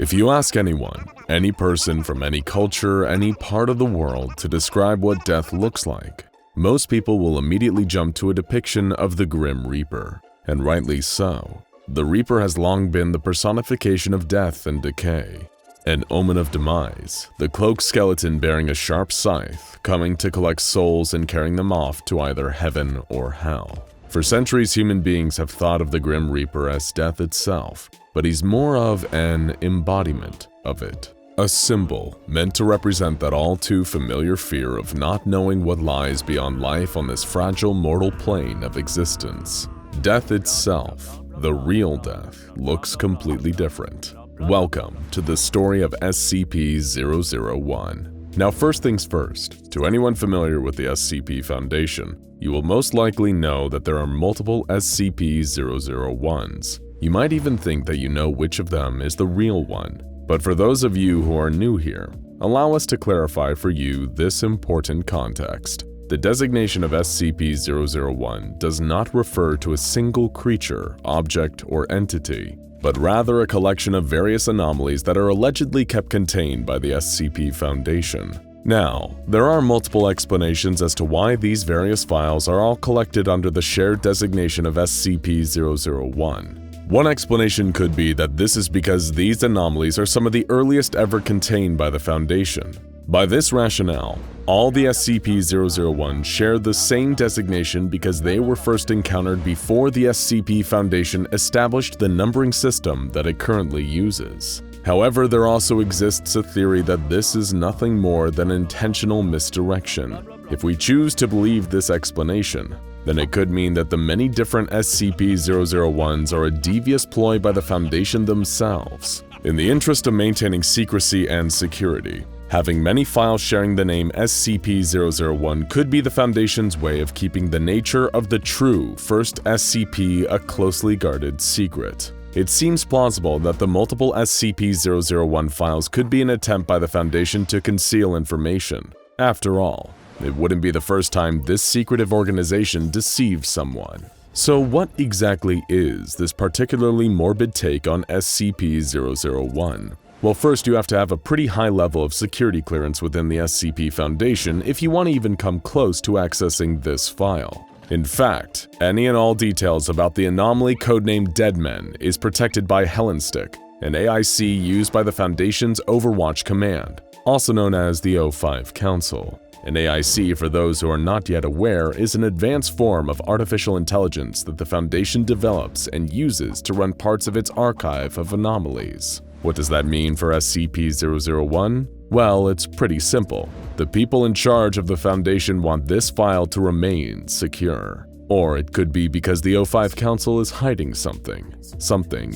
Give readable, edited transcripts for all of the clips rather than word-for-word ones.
If you ask anyone, any person from any culture, any part of the world to describe what death looks like, most people will immediately jump to a depiction of the Grim Reaper, and rightly so. The Reaper has long been the personification of death and decay. An omen of demise, the cloaked skeleton bearing a sharp scythe, coming to collect souls and carrying them off to either heaven or hell. For centuries, human beings have thought of the Grim Reaper as death itself, but he's more of an embodiment of it. A symbol meant to represent that all too familiar fear of not knowing what lies beyond life on this fragile mortal plane of existence. Death itself, the real death, looks completely different. Welcome to the story of SCP-001. Now, first things first, to anyone familiar with the SCP Foundation, you will most likely know that there are multiple SCP-001s. You might even think that you know which of them is the real one. But for those of you who are new here, allow us to clarify for you this important context. The designation of SCP-001 does not refer to a single creature, object, or entity, but rather a collection of various anomalies that are allegedly kept contained by the SCP Foundation. Now, there are multiple explanations as to why these various files are all collected under the shared designation of SCP-001. One explanation could be that this is because these anomalies are some of the earliest ever contained by the Foundation. By this rationale, all the SCP-001 share the same designation because they were first encountered before the SCP Foundation established the numbering system that it currently uses. However, there also exists a theory that this is nothing more than intentional misdirection. If we choose to believe this explanation, then it could mean that the many different SCP-001s are a devious ploy by the Foundation themselves. In the interest of maintaining secrecy and security, having many files sharing the name SCP-001 could be the Foundation's way of keeping the nature of the true first SCP a closely guarded secret. It seems plausible that the multiple SCP-001 files could be an attempt by the Foundation to conceal information. After all, it wouldn't be the first time this secretive organization deceived someone. So what exactly is this particularly morbid take on SCP-001? Well, first you have to have a pretty high level of security clearance within the SCP Foundation if you want to even come close to accessing this file. In fact, any and all details about the anomaly codenamed Deadmen is protected by Hellenstick, an AIC used by the Foundation's Overwatch Command, also known as the 05 Council. An AIC, for those who are not yet aware, is an advanced form of artificial intelligence that the Foundation develops and uses to run parts of its archive of anomalies. What does that mean for SCP-001? Well, it's pretty simple. The people in charge of the Foundation want this file to remain secure. Or it could be because the 05 Council is hiding something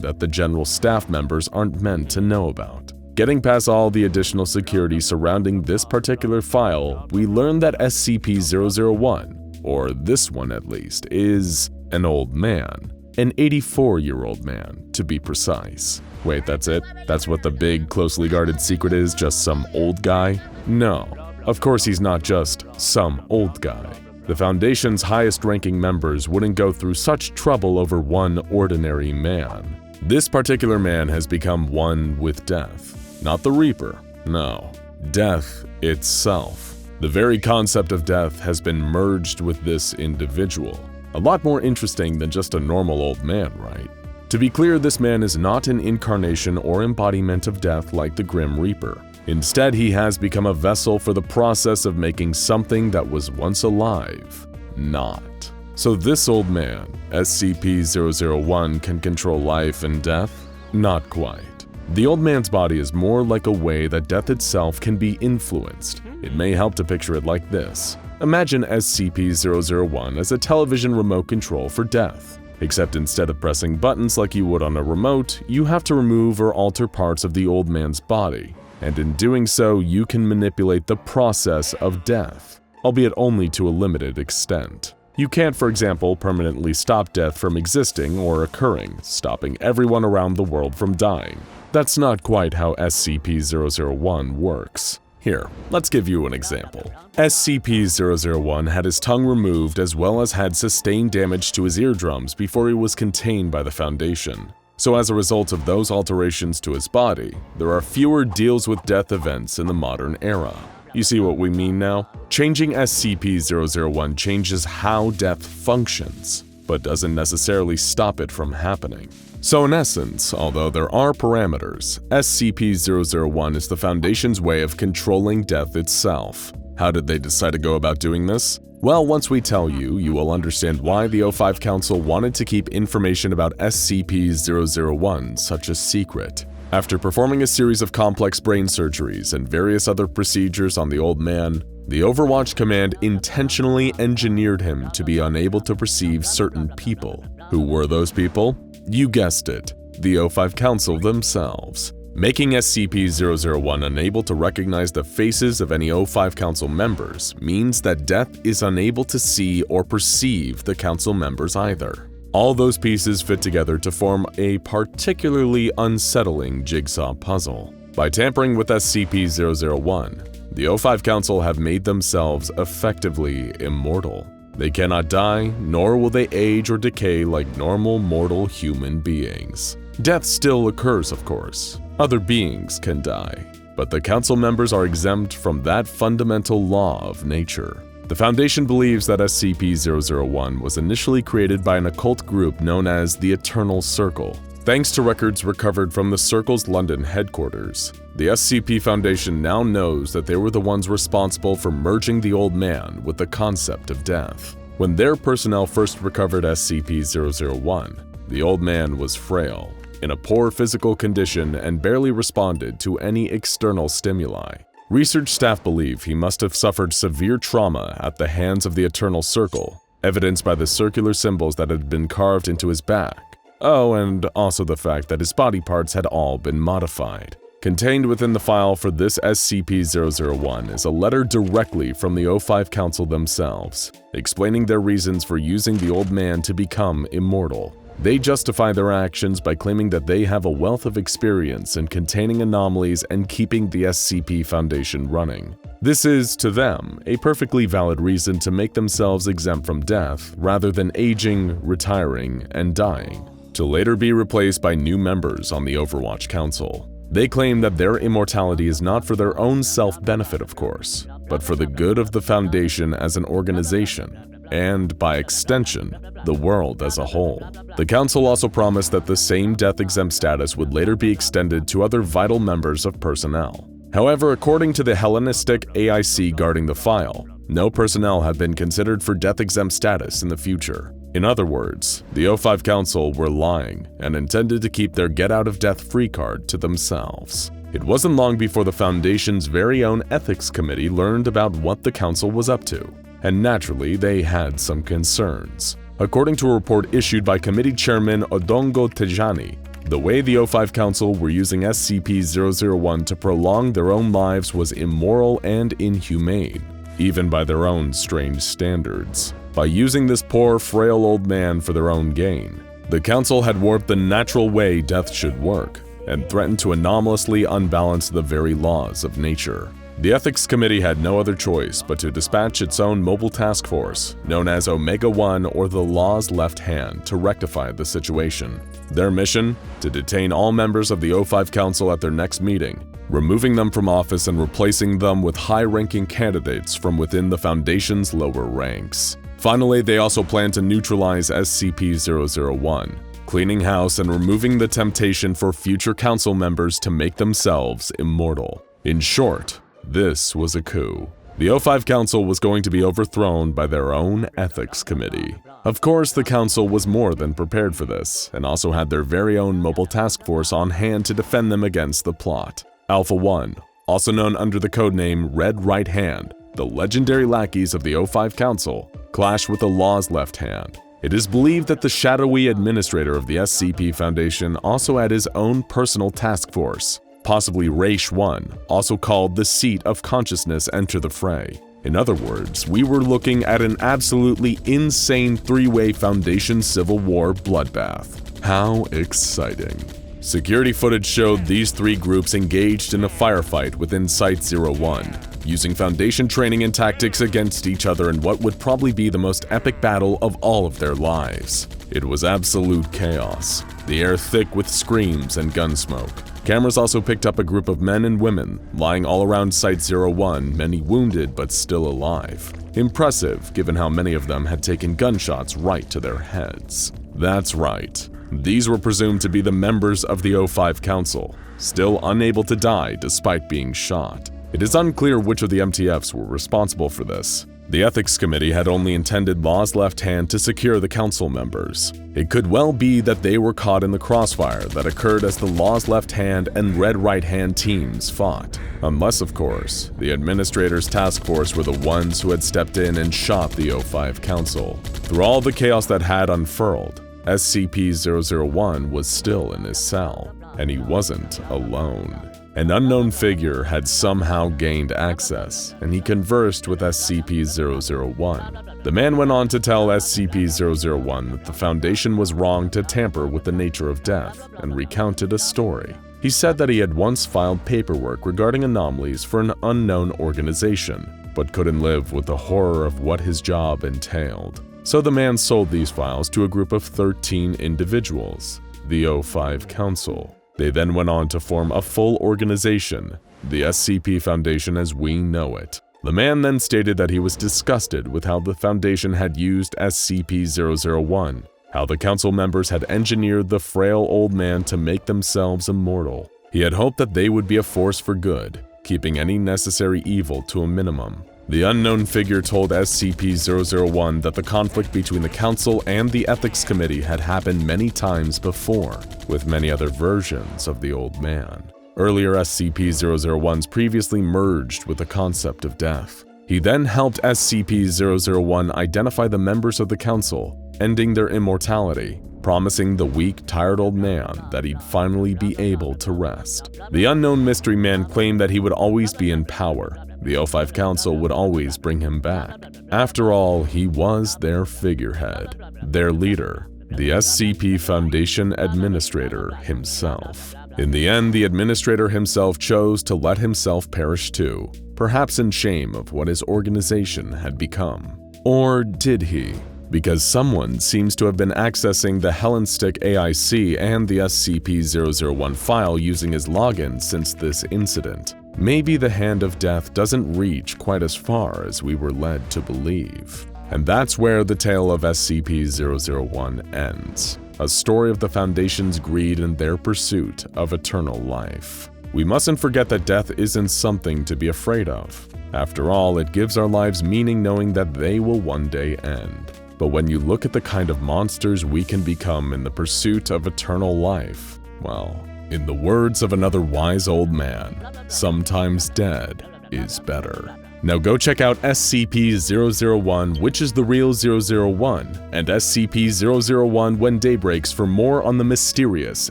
that the general staff members aren't meant to know about. Getting past all the additional security surrounding this particular file, we learn that SCP-001, or this one at least, is an old man. An 84-year-old man, to be precise. Wait, that's it? That's what the big, closely guarded secret is? Just some old guy? No. Of course he's not just some old guy. The Foundation's highest-ranking members wouldn't go through such trouble over one ordinary man. This particular man has become one with death. Not the Reaper, no. Death itself. The very concept of death has been merged with this individual. A lot more interesting than just a normal old man, right? To be clear, this man is not an incarnation or embodiment of death like the Grim Reaper. Instead, he has become a vessel for the process of making something that was once alive not. So this old man, SCP-001, can control life and death? Not quite. The old man's body is more like a way that death itself can be influenced. It may help to picture it like this. Imagine SCP-001 as a television remote control for death. Except instead of pressing buttons like you would on a remote, you have to remove or alter parts of the old man's body. And in doing so, you can manipulate the process of death, albeit only to a limited extent. You can't, for example, permanently stop death from existing or occurring, stopping everyone around the world from dying. That's not quite how SCP-001 works. Here, let's give you an example. SCP-001 had his tongue removed as well as had sustained damage to his eardrums before he was contained by the Foundation. So as a result of those alterations to his body, there are fewer deals with death events in the modern era. You see what we mean now? Changing SCP-001 changes how death functions, but doesn't necessarily stop it from happening. So in essence, although there are parameters, SCP-001 is the Foundation's way of controlling death itself. How did they decide to go about doing this? Well, once we tell you, you will understand why the O5 Council wanted to keep information about SCP-001 such a secret. After performing a series of complex brain surgeries and various other procedures on the old man, the Overwatch Command intentionally engineered him to be unable to perceive certain people. Who were those people? You guessed it, the O5 Council themselves. Making SCP-001 unable to recognize the faces of any O5 Council members means that Death is unable to see or perceive the Council members either. All those pieces fit together to form a particularly unsettling jigsaw puzzle. By tampering with SCP-001, the O5 Council have made themselves effectively immortal. They cannot die, nor will they age or decay like normal mortal human beings. Death still occurs, of course. Other beings can die, but the Council members are exempt from that fundamental law of nature. The Foundation believes that SCP-001 was initially created by an occult group known as the Eternal Circle. Thanks to records recovered from the Circle's London headquarters, the SCP Foundation now knows that they were the ones responsible for merging the old man with the concept of death. When their personnel first recovered SCP-001, the old man was frail, in a poor physical condition and barely responded to any external stimuli. Research staff believe he must have suffered severe trauma at the hands of the Eternal Circle, evidenced by the circular symbols that had been carved into his back. Oh, and also the fact that his body parts had all been modified. Contained within the file for this SCP-001 is a letter directly from the O5 Council themselves, explaining their reasons for using the old man to become immortal. They justify their actions by claiming that they have a wealth of experience in containing anomalies and keeping the SCP Foundation running. This is, to them, a perfectly valid reason to make themselves exempt from death rather than aging, retiring, and dying, to later be replaced by new members on the Overwatch Council. They claim that their immortality is not for their own self-benefit, of course, but for the good of the Foundation as an organization, and, by extension, the world as a whole. The Council also promised that the same death-exempt status would later be extended to other vital members of personnel. However, according to the Hellenistic AIC guarding the file, no personnel have been considered for death-exempt status in the future. In other words, the O5 Council were lying and intended to keep their get-out-of-death-free card to themselves. It wasn't long before the Foundation's very own Ethics Committee learned about what the Council was up to, and naturally they had some concerns. According to a report issued by Committee Chairman Odongo Tejani, the way the O5 Council were using SCP-001 to prolong their own lives was immoral and inhumane, even by their own strange standards. By using this poor, frail old man for their own gain, the Council had warped the natural way death should work, and threatened to anomalously unbalance the very laws of nature. The Ethics Committee had no other choice but to dispatch its own mobile task force, known as Omega-1 or the Law's Left Hand, to rectify the situation. Their mission? To detain all members of the O5 Council at their next meeting, removing them from office and replacing them with high-ranking candidates from within the Foundation's lower ranks. Finally, they also plan to neutralize SCP-001, cleaning house and removing the temptation for future Council members to make themselves immortal. In short, this was a coup. The O5 Council was going to be overthrown by their own Ethics Committee. Of course, the Council was more than prepared for this, and also had their very own mobile task force on hand to defend them against the plot. Alpha 1, also known under the codename Red Right Hand, the legendary lackeys of the O5 Council, clash with the Law's Left Hand. It is believed that the shadowy administrator of the SCP Foundation also had his own personal task force. Possibly Raish 1, also called the Seat of Consciousness, enter the fray. In other words, we were looking at an absolutely insane three-way Foundation Civil War bloodbath. How exciting. Security footage showed these three groups engaged in a firefight within Site-01. using Foundation training and tactics against each other in what would probably be the most epic battle of all of their lives. It was absolute chaos, the air thick with screams and gun smoke. Cameras also picked up a group of men and women lying all around Site-01, many wounded but still alive. Impressive, given how many of them had taken gunshots right to their heads. That's right. These were presumed to be the members of the 05 Council, still unable to die despite being shot. It is unclear which of the MTFs were responsible for this. The Ethics Committee had only intended Law's left hand to secure the council members. It could well be that they were caught in the crossfire that occurred as the Law's left hand and Red right hand teams fought. Unless, of course, the administrators' task force were the ones who had stepped in and shot the 05 Council. Through all the chaos that had unfurled, SCP-001 was still in his cell, and he wasn't alone. An unknown figure had somehow gained access, and he conversed with SCP-001. The man went on to tell SCP-001 that the Foundation was wrong to tamper with the nature of death, and recounted a story. He said that he had once filed paperwork regarding anomalies for an unknown organization, but couldn't live with the horror of what his job entailed. So the man sold these files to a group of 13 individuals, the 05 Council. They then went on to form a full organization, the SCP Foundation as we know it. The man then stated that he was disgusted with how the Foundation had used SCP-001, how the council members had engineered the frail old man to make themselves immortal. He had hoped that they would be a force for good, keeping any necessary evil to a minimum. The unknown figure told SCP-001 that the conflict between the Council and the Ethics Committee had happened many times before, with many other versions of the old man. Earlier SCP-001s previously merged with the concept of death. He then helped SCP-001 identify the members of the Council, ending their immortality, promising the weak, tired old man that he'd finally be able to rest. The unknown mystery man claimed that he would always be in power. The 05 Council would always bring him back. After all, he was their figurehead, their leader, the SCP Foundation Administrator himself. In the end, the Administrator himself chose to let himself perish too, perhaps in shame of what his organization had become. Or did he? Because someone seems to have been accessing the Hellenstick AIC and the SCP-001 file using his login since this incident. Maybe the hand of death doesn't reach quite as far as we were led to believe. And that's where the tale of SCP-001 ends. A story of the Foundation's greed and their pursuit of eternal life. We mustn't forget that death isn't something to be afraid of. After all, it gives our lives meaning knowing that they will one day end. But when you look at the kind of monsters we can become in the pursuit of eternal life, well, in the words of another wise old man, sometimes dead is better. Now go check out SCP-001, which is the real 001, and SCP-001 When Day Breaks for more on the mysterious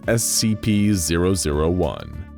SCP-001.